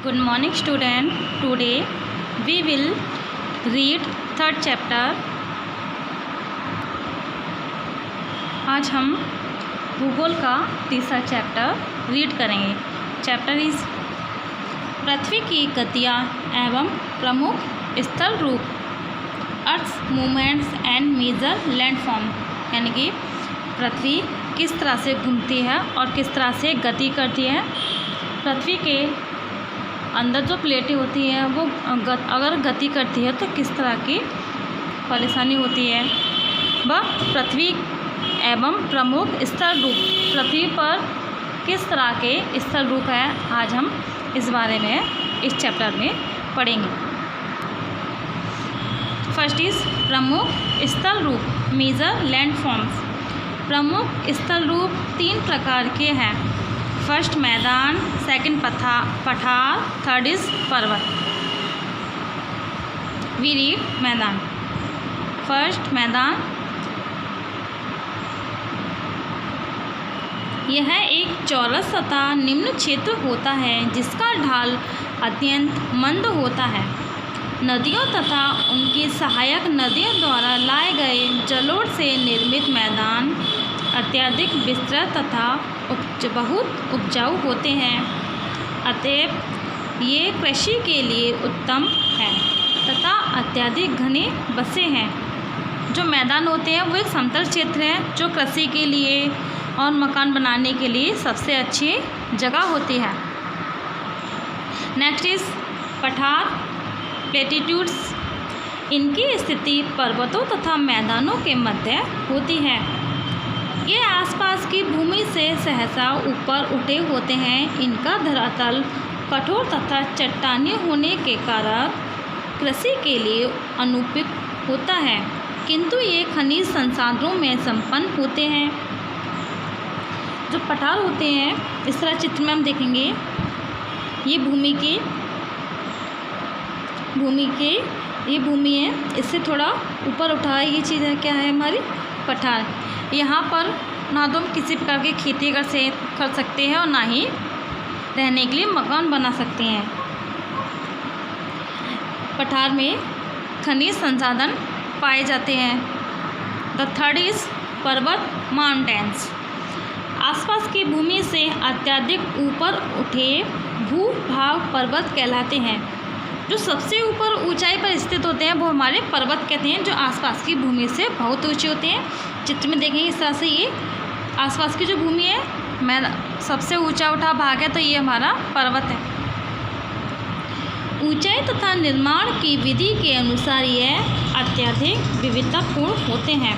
Good morning student. Today we will read third chapter. आज हम भूगोल का तीसरा चैप्टर रीड करेंगे. चैप्टर इज पृथ्वी की गतियाँ एवं प्रमुख स्थल रूप, अर्थ मूवमेंट्स एंड मेजर लैंडफॉर्म. यानी कि पृथ्वी किस तरह से घूमती है और किस तरह से गति करती है. पृथ्वी के अंदर जो प्लेटें होती हैं वो अगर गति करती है तो किस तरह की परेशानी होती है. वह पृथ्वी एवं प्रमुख स्थल रूप, पृथ्वी पर किस तरह के स्थल रूप है, आज हम इस बारे में इस चैप्टर में पढ़ेंगे. फर्स्ट इज प्रमुख स्थल रूप, मेजर लैंडफॉर्म्स. प्रमुख स्थल रूप तीन प्रकार के हैं. फर्स्ट मैदान, सेकंड पठार, थर्ड इज पर्वत. वी रीड मैदान. फर्स्ट मैदान. यह एक चौरस तथा निम्न क्षेत्र होता है जिसका ढाल अत्यंत मंद होता है. नदियों तथा उनकी सहायक नदियों द्वारा लाए गए जलोढ़ से निर्मित मैदान अत्यधिक विस्तृत तथा बहुत उपजाऊ होते हैं. अतएव ये कृषि के लिए उत्तम है तथा अत्यधिक घने बसे हैं. जो मैदान होते हैं वो एक समतल क्षेत्र है जो कृषि के लिए और मकान बनाने के लिए सबसे अच्छी जगह होती है. नेक्स्ट इज पठार, प्लेटिट्यूड्स. इनकी स्थिति पर्वतों तथा मैदानों के मध्य होती है. ये आसपास की भूमि से सहसा ऊपर उठे होते हैं. इनका धरातल कठोर तथा चट्टानी होने के कारण कृषि के लिए अनुपयुक्त होता है, किंतु ये खनिज संसाधनों में संपन्न होते हैं. जो पठार होते हैं इस तरह चित्र में हम देखेंगे. ये भूमि है, इससे थोड़ा ऊपर उठा है. ये चीज़ है, क्या है हमारी पठार. यहाँ पर ना तो हम किसी प्रकार की खेती कर सकते हैं और ना ही रहने के लिए मकान बना सकते हैं. पठार में खनिज संसाधन पाए जाते हैं. द थर्ड इज पर्वत, माउंटेन्स. आसपास की भूमि से अत्यधिक ऊपर उठे भूभाग पर्वत कहलाते हैं. जो सबसे ऊपर ऊंचाई पर स्थित होते हैं वो हमारे पर्वत कहते हैं, जो आसपास की भूमि से बहुत ऊंचे होते हैं. चित्र में देखेंगे इस तरह से ये आसपास की जो भूमि है, सबसे ऊंचा उठा भाग है, तो ये हमारा पर्वत है. ऊंचाई तथा निर्माण की विधि के अनुसार ये अत्यधिक विविधतापूर्ण होते हैं.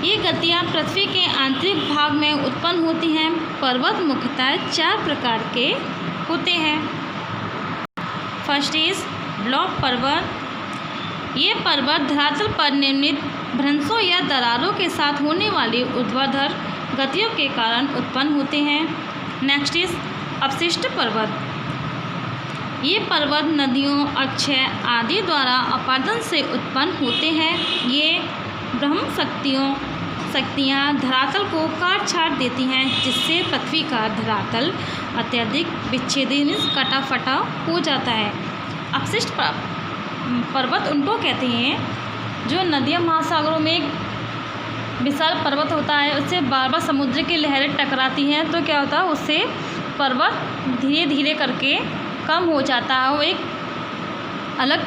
ये गतियाँ पृथ्वी के आंतरिक भाग में उत्पन्न होती हैं. पर्वत मुख्यतः 4 प्रकार के होते हैं. फर्स्ट इज ब्लॉक पर्वत. ये पर्वत धरातल पर निर्मित भ्रंशों या दरारों के साथ होने वाली ऊर्ध्वाधर गतियों के कारण उत्पन्न होते हैं. नेक्स्ट इज अपशिष्ट पर्वत. ये पर्वत नदियों, अक्षय आदि द्वारा अपादन से उत्पन्न होते हैं. ये ब्रह्म शक्तियाँ धरातल को काट छाट देती हैं, जिससे पृथ्वी का धरातल अत्यधिक विच्छेदन, कटा फटा हो जाता है. अपशिष्ट पर्वत उनको कहते हैं जो नदियाँ महासागरों में एक विशाल पर्वत होता है, उससे बार बार समुद्र की लहरें टकराती हैं, तो क्या होता है उससे पर्वत धीरे धीरे करके कम हो जाता है. वो एक अलग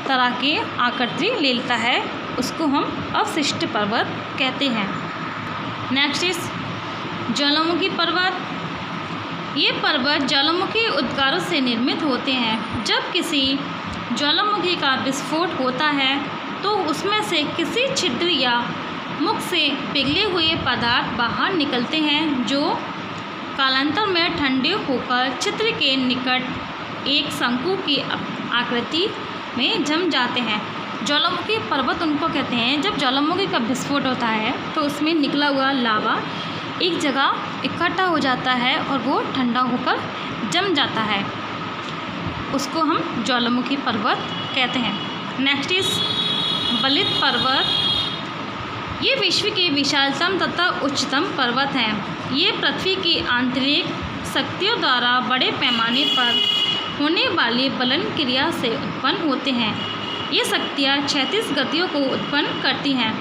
तरह की आकृति ले लेता है, उसको हम अवशिष्ट पर्वत कहते हैं. नेक्स्ट इज ज्वालामुखी पर्वत. ये पर्वत ज्वालामुखी उद्गारों से निर्मित होते हैं. जब किसी ज्वालामुखी का विस्फोट होता है तो उसमें से किसी छिद्र या मुख से पिघले हुए पदार्थ बाहर निकलते हैं, जो कालांतर में ठंडे होकर छिद्र के निकट एक शंकु की आकृति में जम जाते हैं. ज्वालामुखी पर्वत उनको कहते हैं जब ज्वालामुखी का विस्फोट होता है तो उसमें निकला हुआ लावा एक जगह इकट्ठा हो जाता है और वो ठंडा होकर जम जाता है, उसको हम ज्वालामुखी पर्वत कहते हैं. नेक्स्ट इज बलित पर्वत. ये विश्व के विशालतम तथा उच्चतम पर्वत हैं. ये पृथ्वी की आंतरिक शक्तियों द्वारा बड़े पैमाने पर होने वाली बलन क्रिया से उत्पन्न होते हैं। ये शक्तियाँ क्षैतिज गतियों को उत्पन्न करती हैं।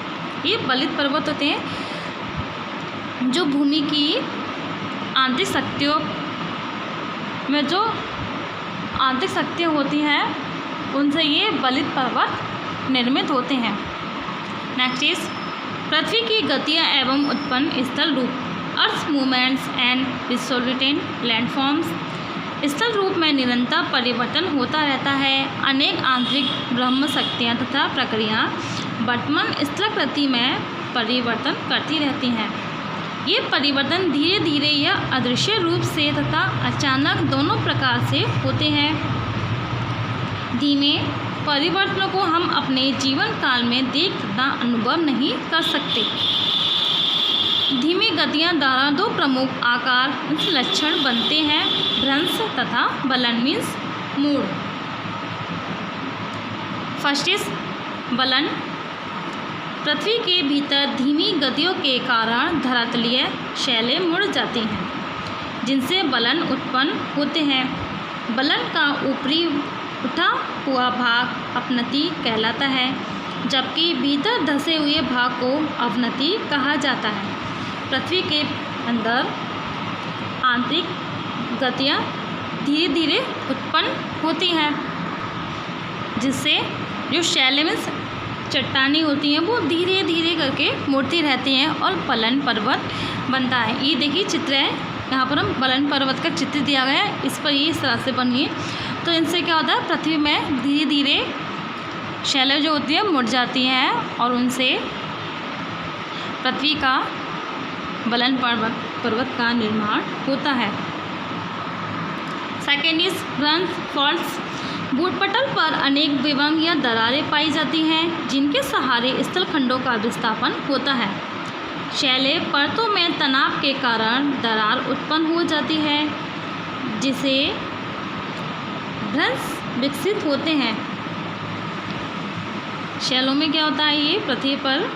ये बलित पर्वत होते हैं जो भूमि की आंतरिक शक्तियों में जो आंतरिक शक्तियाँ होती हैं उनसे ये बलित पर्वत निर्मित होते हैं। नेक्स्ट इज पृथ्वी की गतियाँ एवं उत्पन्न स्थल रूप। अर्थ मूवमेंट्स एंड रिसोल्यूटेंट लैंडफॉर्म्स। स्थल रूप में निरंतर परिवर्तन होता रहता है। अनेक आंतरिक ब्रह्म शक्तियाँ तथा प्रक्रियाएँ वर्तमान स्थलाकृति में परिवर्तन करती रहती हैं। ये परिवर्तन धीरे धीरे या अदृश्य रूप से तथा अचानक दोनों प्रकार से होते हैं। धीमे परिवर्तनों को हम अपने जीवन काल में देख तथा अनुभव नहीं कर सकते। धीमी गतियाँ द्वारा दो प्रमुख आकार लक्षण बनते हैं, भ्रंश तथा बलन मीन्स मूड। फर्स्ट इज बलन। पृथ्वी के भीतर धीमी गतियों के कारण धरातलीय शैलें मुड़ जाती हैं, जिनसे बलन उत्पन्न होते हैं। बलन का ऊपरी उठा हुआ भाग अपनति कहलाता है, जबकि भीतर धंसे हुए भाग को अवनति कहा जाता है। पृथ्वी के अंदर आंतरिक गतियाँ धीरे धीरे उत्पन्न होती हैं, जिससे जो शैलें मीन्स चट्टानें होती हैं वो धीरे धीरे करके मुड़ती रहती हैं और बलन पर्वत बनता है। ये देखिए चित्र है, यहाँ पर हम बलन पर्वत का चित्र दिया गया है, इस पर ये इस तरह से बनी है। तो इनसे क्या होता है, पृथ्वी में धीरे धीरे शैलें जो होती हैं मुड़ जाती हैं और उनसे पृथ्वी का बलन पर्वत का निर्माण होता है। सेकेंड इज भ्रंश फॉल्ट्स। भूपटल पर अनेक विभंग या दरारें पाई जाती हैं, जिनके सहारे स्थलखंडों का विस्थापन होता है। शैलें परतों में तनाव के कारण दरार उत्पन्न हो जाती है, जिसे भ्रंश विकसित होते हैं। शैलों में क्या होता है, ये पृथ्वी पर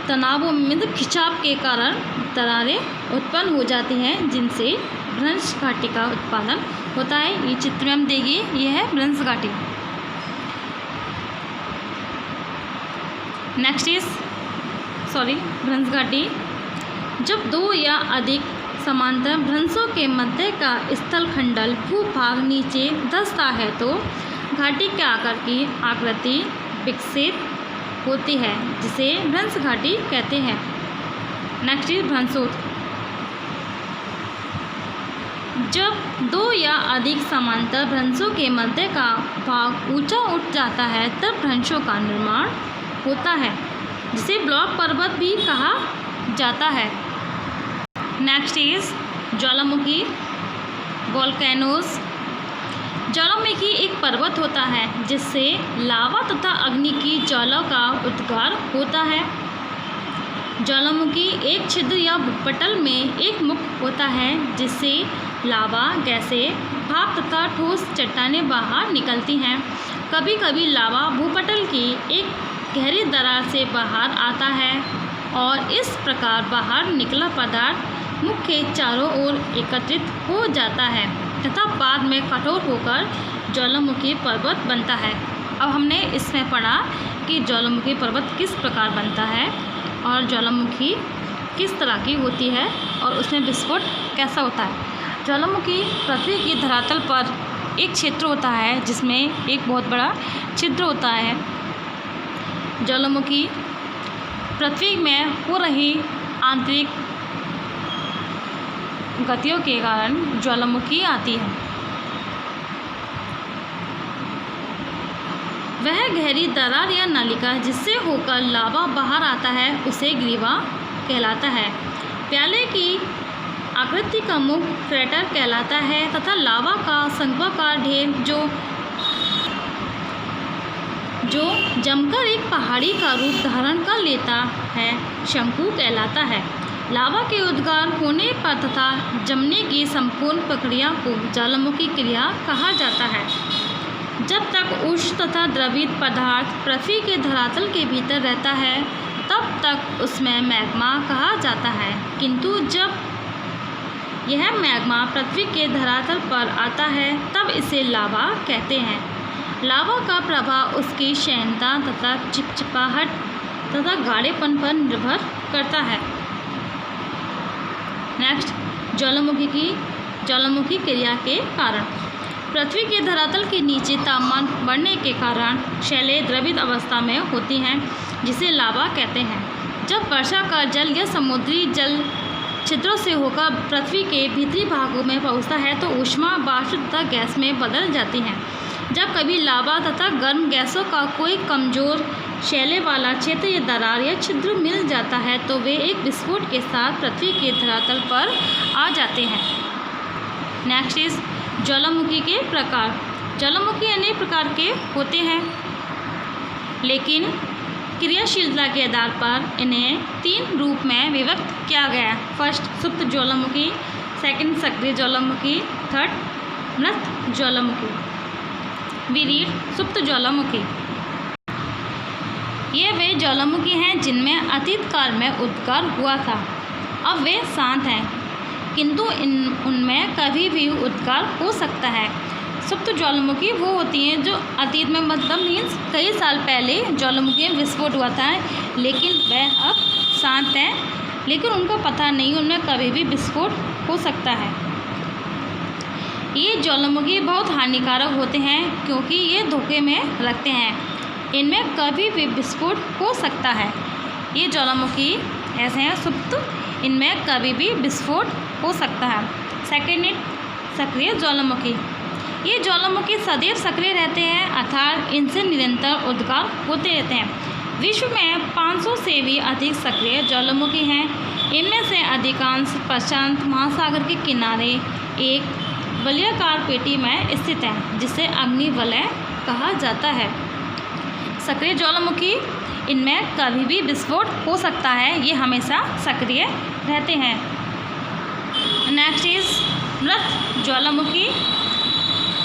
तनाव में खिंचाव के कारण दरारें उत्पन्न हो जाती हैं, जिनसे भ्रंश घाटी का उत्पादन होता है। ये चित्र में हम देखिए, ये है भ्रंश घाटी। नेक्स्ट इज भ्रंश घाटी। जब दो या अधिक समांतर भ्रंशों के मध्य का स्थलखंडल भूभाग नीचे धंसता है तो घाटी के आकार की आकृति विकसित होती है, जिसे भ्रंश घाटी कहते हैं। नेक्स्ट इज भ्रंशोत्तर। जब दो या अधिक समांतर भ्रंशों के मध्य का भाग ऊंचा उठ जाता है तब भ्रंशों का निर्माण होता है, जिसे ब्लॉक पर्वत भी कहा जाता है। Next is Jwalamukhi volcanoes. ज्वालामुखी एक पर्वत होता है जिससे लावा तथा अग्नि की ज्वाला का उद्गार होता है। ज्वालामुखी एक छिद्र या भूपटल में एक मुख होता है, जिससे लावा, गैसें, भाप तथा ठोस चट्टानें बाहर निकलती हैं। कभी कभी लावा भूपटल की एक गहरी दरार से बाहर आता है और इस प्रकार बाहर निकला पदार्थ मुख के चारों ओर एकत्रित हो जाता है तथा बाद में कठोर होकर ज्वालामुखी पर्वत बनता है। अब हमने इसमें पढ़ा कि ज्वालामुखी पर्वत किस प्रकार बनता है और ज्वालामुखी किस तरह की होती है और उसमें विस्फोट कैसा होता है। ज्वालामुखी पृथ्वी की धरातल पर एक क्षेत्र होता है जिसमें एक बहुत बड़ा छिद्र होता है। ज्वालामुखी पृथ्वी में हो रही आंतरिक गतियों के कारण ज्वालामुखी आती है। वह गहरी दरार या नलिका जिससे होकर लावा बाहर आता है उसे ग्रीवा कहलाता है। प्याले की आकृति का मुख क्रेटर कहलाता है तथा लावा का शंक्वाकार ढेर जो जमकर एक पहाड़ी का रूप धारण कर लेता है शंकु कहलाता है। लावा के उद्गार होने पर तथा जमने की संपूर्ण प्रक्रिया को ज्वालामुखी क्रिया कहा जाता है। जब तक उष्ण तथा द्रवित पदार्थ पृथ्वी के धरातल के भीतर रहता है तब तक उसमें मैग्मा कहा जाता है, किंतु जब यह मैग्मा पृथ्वी के धरातल पर आता है तब इसे लावा कहते हैं। लावा का प्रभाव उसकी शैलता तथा चिपचिपाहट तथा गाढ़ेपन पर निर्भर करता है। नेक्स्ट, ज्वालामुखी क्रिया के कारण। पृथ्वी के धरातल के नीचे तापमान बढ़ने के कारण शैलें द्रवित अवस्था में होती हैं, जिसे लावा कहते हैं। जब वर्षा का जल या समुद्री जल छिद्रों से होकर पृथ्वी के भीतरी भागों में पहुंचता है तो ऊष्मा वाष्प तथा गैस में बदल जाती हैं। जब कभी लावा तथा गर्म गैसों का कोई कमज़ोर शैले वाला क्षेत्र या दरार या छिद्र मिल जाता है तो वे एक विस्फोट के साथ पृथ्वी के धरातल पर आ जाते हैं। नेक्स्ट इज ज्वालामुखी के प्रकार। ज्वालामुखी अनेक प्रकार के होते हैं, लेकिन क्रियाशीलता के आधार पर इन्हें 3 रूप में विभक्त किया गया है। फर्स्ट, सुप्त ज्वालामुखी, सेकंड, सक्रिय ज्वालामुखी, थर्ड, मृत ज्वालामुखी। वी रीड सुप्त ज्वालामुखी। ये वे ज्वालामुखी हैं जिनमें अतीत काल में उद्गार हुआ था। अब वे शांत हैं, किंतु उनमें कभी भी उद्गार हो सकता है। सुप्त ज्वालामुखी वो होती हैं जो अतीत में मतलब मीन्स कई साल पहले ज्वालामुखी में विस्फोट हुआ था, लेकिन वह अब शांत हैं, लेकिन उनको पता नहीं उनमें कभी भी विस्फोट हो सकता है। ये ज्वालामुखी बहुत हानिकारक होते हैं क्योंकि ये धोखे में रखते हैं। इनमें कभी भी विस्फोट हो सकता है। ये ज्वालामुखी ऐसे हैं सुप्त, इनमें कभी भी विस्फोट हो सकता है। सेकेंड, सक्रिय ज्वालामुखी। ये ज्वालामुखी सदैव सक्रिय रहते हैं, अर्थात इनसे निरंतर उद्गार होते रहते हैं। विश्व में 500 से भी अधिक सक्रिय ज्वालामुखी हैं। इनमें से अधिकांश प्रशांत महासागर के किनारे एक वलयाकार पेटी में स्थित है, जिसे अग्नि वलय कहा जाता है। सक्रिय ज्वालामुखी, इनमें कभी भी विस्फोट हो सकता है, ये हमेशा सक्रिय रहते हैं। नेक्स्ट इज मृत ज्वालामुखी।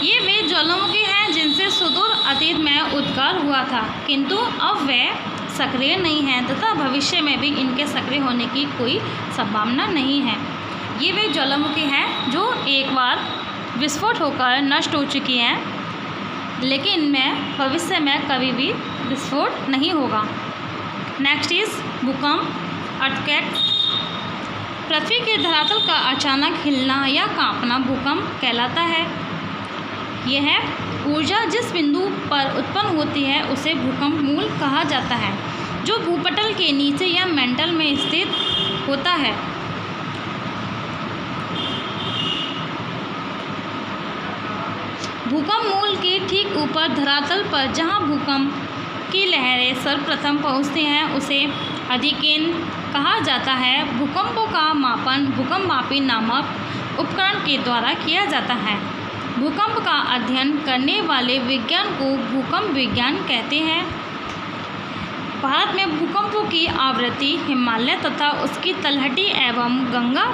ये वे ज्वालामुखी हैं जिनसे सुदूर अतीत में उद्गार हुआ था, किंतु अब वे सक्रिय नहीं हैं तथा भविष्य में भी इनके सक्रिय होने की कोई संभावना नहीं है। ये वे ज्वालामुखी हैं जो एक बार विस्फोट होकर नष्ट हो चुकी हैं, लेकिन इनमें भविष्य में कभी भी विस्फोट नहीं होगा। नेक्स्ट इज भूकंप, अर्थक्वेक। पृथ्वी के धरातल का अचानक हिलना या कांपना भूकंप कहलाता है। यह ऊर्जा जिस बिंदु पर उत्पन्न होती है उसे भूकंप मूल कहा जाता है, जो भूपटल के नीचे या मेंटल में स्थित होता है। भूकंप मूल के ठीक ऊपर धरातल पर जहां भूकंप की लहरें सर्वप्रथम पहुंचती हैं उसे अधिकेंद्र कहा जाता है। भूकंपों का मापन भूकंपमापी नामक उपकरण के द्वारा किया जाता है। भूकंप का अध्ययन करने वाले विज्ञान को भूकंप विज्ञान कहते हैं। भारत में भूकंपों की आवृत्ति हिमालय तथा उसकी तलहटी एवं गंगा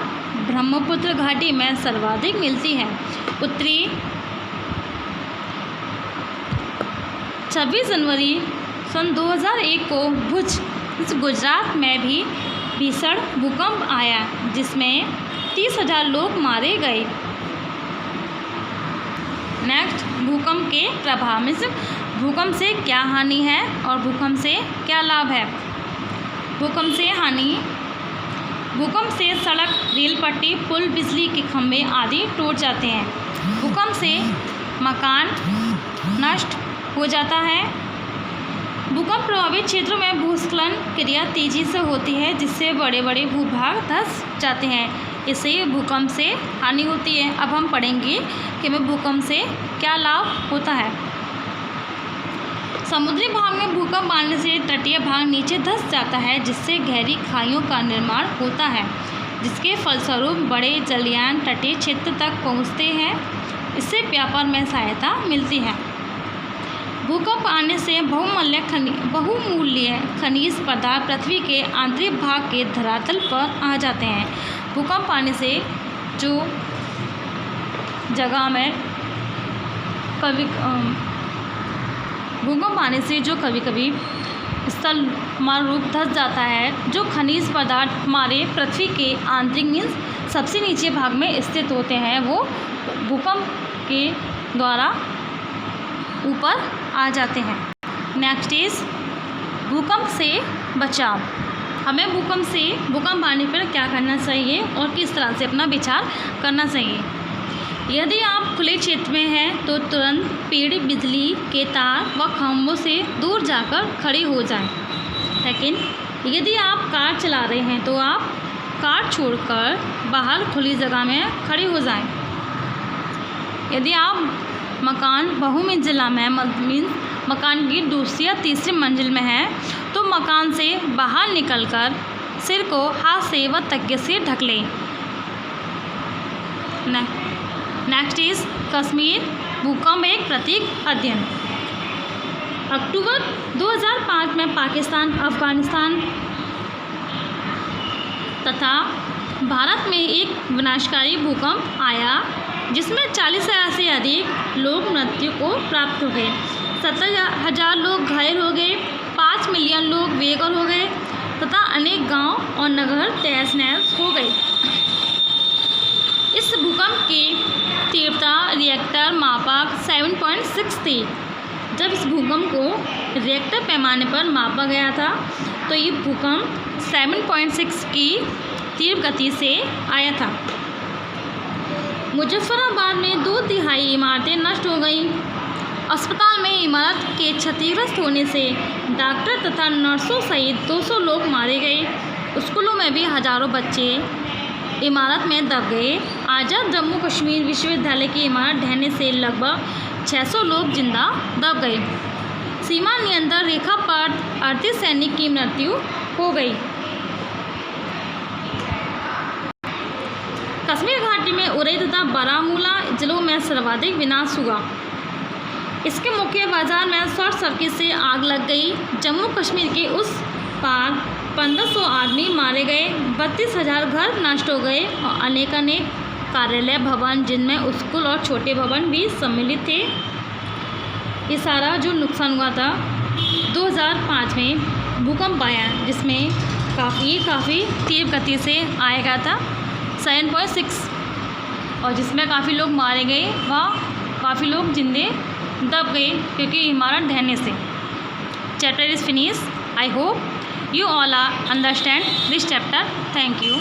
ब्रह्मपुत्र घाटी में सर्वाधिक मिलती है। उत्तरी 26 जनवरी सन 2001 को भुज गुजरात में भी भीषण भूकंप आया, जिसमें 30,000 लोग मारे गए। नेक्स्ट, भूकंप के प्रभाव में भूकंप से क्या हानि है और भूकंप से क्या लाभ है। भूकंप से हानि, भूकंप से सड़क, रेल पट्टी, पुल, बिजली के खंभे आदि टूट जाते हैं। भूकंप से मकान नष्ट हो जाता है। भूकंप प्रभावित क्षेत्रों में भूस्खलन क्रिया तेजी से होती है, जिससे बड़े बड़े भूभाग धंस जाते हैं। इससे भूकंप से हानि होती है। अब हम पढ़ेंगे कि हमें भूकंप से क्या लाभ होता है। समुद्री भाग में भूकंप आने से तटीय भाग नीचे धंस जाता है, जिससे गहरी खाइयों का निर्माण होता है, जिसके फलस्वरूप बड़े जलयान तटीय क्षेत्र तक पहुँचते हैं। इससे व्यापार में सहायता मिलती है। भूकंप आने से बहुमूल्य खनिज पदार्थ पृथ्वी के आंतरिक भाग के धरातल पर आ जाते हैं। भूकंप आने से जो जगह में कभी कभी स्थल हमारा रूप धंस जाता है। जो खनिज पदार्थ हमारे पृथ्वी के आंतरिक मीन्स सबसे नीचे भाग में स्थित होते हैं वो भूकंप के द्वारा ऊपर आ जाते हैं। नेक्स्ट इज भूकंप से बचाव। हमें भूकंप आने पर क्या करना चाहिए और किस तरह से अपना विचार करना चाहिए। यदि आप खुले क्षेत्र में हैं तो तुरंत पेड़, बिजली के तार व खंभों से दूर जाकर खड़े हो जाएं। सेकेंड, यदि आप कार चला रहे हैं तो आप कार छोड़कर बाहर खुली जगह में खड़े हो जाएं। यदि आप मकान बहुमंजिला में मीन्स मकान की दूसरी या तीसरी मंजिल में है तो मकान से बाहर निकलकर सिर को हाथ से व तकिए से ढक लें। नेक्स्ट इज कश्मीर भूकंप एक प्रतीक अध्ययन। अक्टूबर 2005 में पाकिस्तान, अफगानिस्तान तथा भारत में एक विनाशकारी भूकंप आया जिसमें 40,000 से अधिक लोग मृत्यु को प्राप्त हो गए, 70,000 लोग घायल हो गए, 5 मिलियन लोग बेघर हो गए तथा अनेक गांव और नगर तहस-नहस हो गए। इस भूकंप की तीव्रता रिएक्टर मापक 7.6 थी। जब इस भूकंप को रिएक्टर पैमाने पर मापा गया था तो ये भूकंप 7.6 की तीव्र गति से आया था। मुजफ्फराबाद में 2/3 इमारतें नष्ट हो गईं। अस्पताल में इमारत के क्षतिग्रस्त होने से डॉक्टर तथा नर्सों सहित 200 लोग मारे गए। स्कूलों में भी हजारों बच्चे इमारत में दब गए। आज़ाद जम्मू कश्मीर विश्वविद्यालय की इमारत ढहने से लगभग 600 लोग जिंदा दब गए। सीमा नियंत्रण रेखा पर 38 सैनिक की मृत्यु हो गई। कश्मीर घाटी में उरई तथा बारामूला जिलों में सर्वाधिक विनाश हुआ। इसके मुख्य बाजार में शॉर्ट सर्किट से आग लग गई। जम्मू कश्मीर के उस पार 1500 आदमी मारे गए, 32,000 घर नष्ट हो गए और अनेक कार्यालय भवन जिनमें स्कूल और छोटे भवन भी सम्मिलित थे। ये सारा जो नुकसान हुआ था 2005 में भूकंप आया जिसमें काफ़ी तीव्र गति से आया गया था 7.6 और जिसमें काफ़ी लोग मारे गए व काफ़ी लोग जिंदे दब गए क्योंकि इमारत ढहने से। Chapter is finish. I hope you all understand this chapter. Thank you.